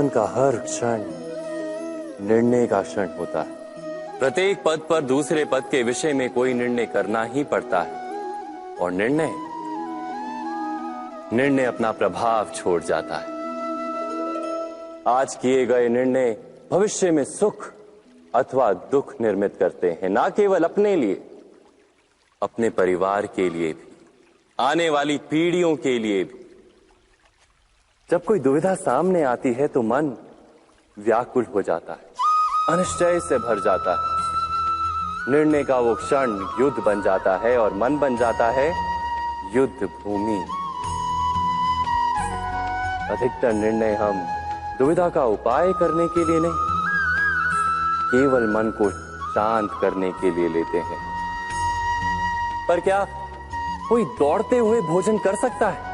का हर क्षण निर्णय का क्षण होता है। प्रत्येक पद पर दूसरे पद के विषय में कोई निर्णय करना ही पड़ता है और निर्णय अपना प्रभाव छोड़ जाता है। आज किए गए निर्णय भविष्य में सुख अथवा दुख निर्मित करते हैं, ना केवल अपने लिए, अपने परिवार के लिए भी, आने वाली पीढ़ियों के लिए भी। जब कोई दुविधा सामने आती है तो मन व्याकुल हो जाता है, अनिश्चय से भर जाता है। निर्णय का वो क्षण युद्ध बन जाता है और मन बन जाता है युद्ध भूमि। अधिकतर निर्णय हम दुविधा का उपाय करने के लिए नहीं, केवल मन को शांत करने के लिए लेते हैं। पर क्या कोई दौड़ते हुए भोजन कर सकता है?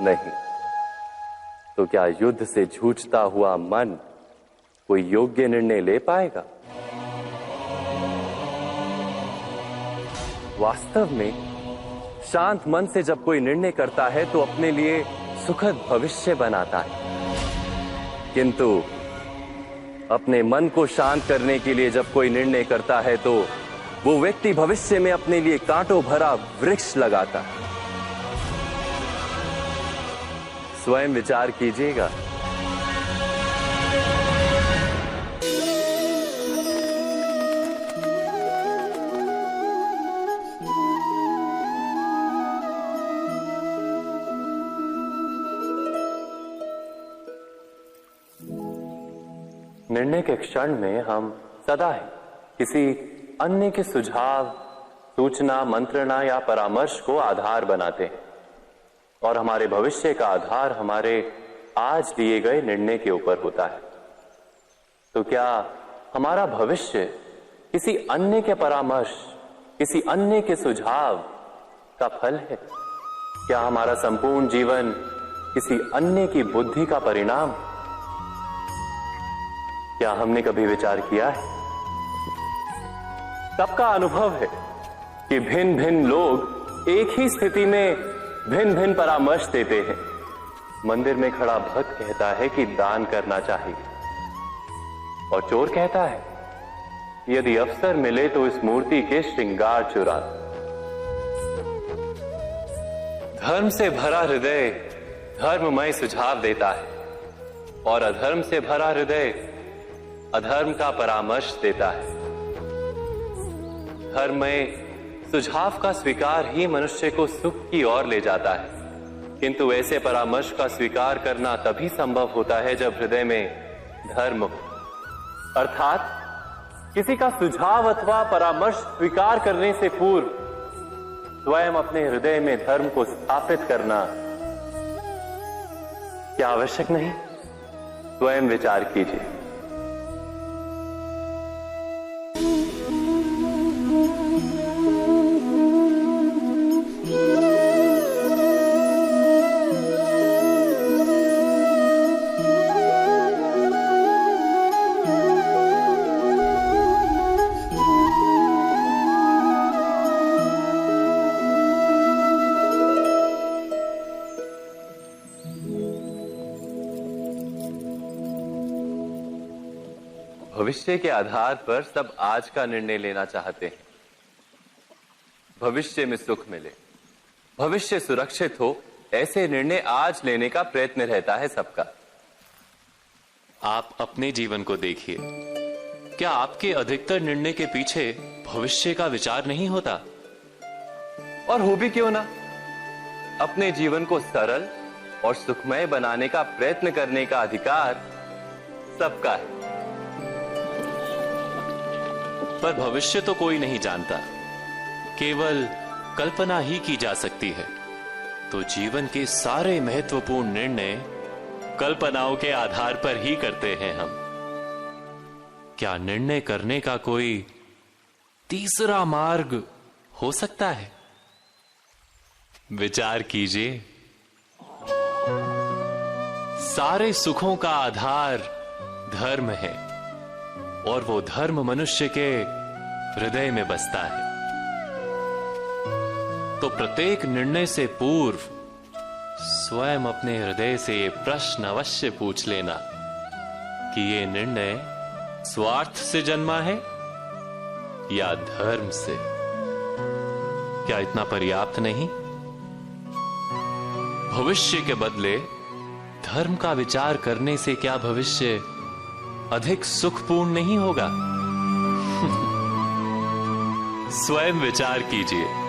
नहीं। तो क्या युद्ध से जूझता हुआ मन कोई योग्य निर्णय ले पाएगा? वास्तव में शांत मन से जब कोई निर्णय करता है तो अपने लिए सुखद भविष्य बनाता है, किंतु अपने मन को शांत करने के लिए जब कोई निर्णय करता है तो वो व्यक्ति भविष्य में अपने लिए कांटों भरा वृक्ष लगाता है। स्वयं विचार कीजिएगा। निर्णय के क्षण में हम सदा ही किसी अन्य के सुझाव, सूचना, मंत्रणा या परामर्श को आधार बनाते हैं और हमारे भविष्य का आधार हमारे आज लिए गए निर्णय के ऊपर होता है। तो क्या हमारा भविष्य किसी अन्य के परामर्श, किसी अन्य के सुझाव का फल है? क्या हमारा संपूर्ण जीवन किसी अन्य की बुद्धि का परिणाम? क्या हमने कभी विचार किया है? सबका अनुभव है कि भिन्न भिन्न लोग एक ही स्थिति में भिन्न भिन्न परामर्श देते हैं। मंदिर में खड़ा भक्त कहता है कि दान करना चाहिए और चोर कहता है यदि अवसर मिले तो इस मूर्ति के श्रृंगार चुरा। धर्म से भरा हृदय धर्ममय सुझाव देता है और अधर्म से भरा हृदय अधर्म का परामर्श देता है। धर्ममय सुझाव का स्वीकार ही मनुष्य को सुख की ओर ले जाता है, किंतु ऐसे परामर्श का स्वीकार करना तभी संभव होता है जब हृदय में धर्म हो। अर्थात किसी का सुझाव अथवा परामर्श स्वीकार करने से पूर्व स्वयं अपने हृदय में धर्म को स्थापित करना क्या आवश्यक नहीं? स्वयं विचार कीजिए। भविष्य के आधार पर सब आज का निर्णय लेना चाहते हैं। भविष्य में सुख मिले, भविष्य सुरक्षित हो, ऐसे निर्णय आज लेने का प्रयत्न रहता है सबका। आप अपने जीवन को देखिए, क्या आपके अधिकतर निर्णय के पीछे भविष्य का विचार नहीं होता? और हो भी क्यों ना। अपने जीवन को सरल और सुखमय बनाने का प्रयत्न करने का अधिकार सबका है। पर भविष्य तो कोई नहीं जानता, केवल कल्पना ही की जा सकती है। तो जीवन के सारे महत्वपूर्ण निर्णय कल्पनाओं के आधार पर ही करते हैं हम। क्या निर्णय करने का कोई तीसरा मार्ग हो सकता है? विचार कीजिए। सारे सुखों का आधार धर्म है और वो धर्म मनुष्य के हृदय में बसता है। तो प्रत्येक निर्णय से पूर्व स्वयं अपने हृदय से ये प्रश्न अवश्य पूछ लेना कि ये निर्णय स्वार्थ से जन्मा है या धर्म से। क्या इतना पर्याप्त नहीं? भविष्य के बदले धर्म का विचार करने से क्या भविष्य अधिक सुखपूर्ण नहीं होगा? स्वयं विचार कीजिए।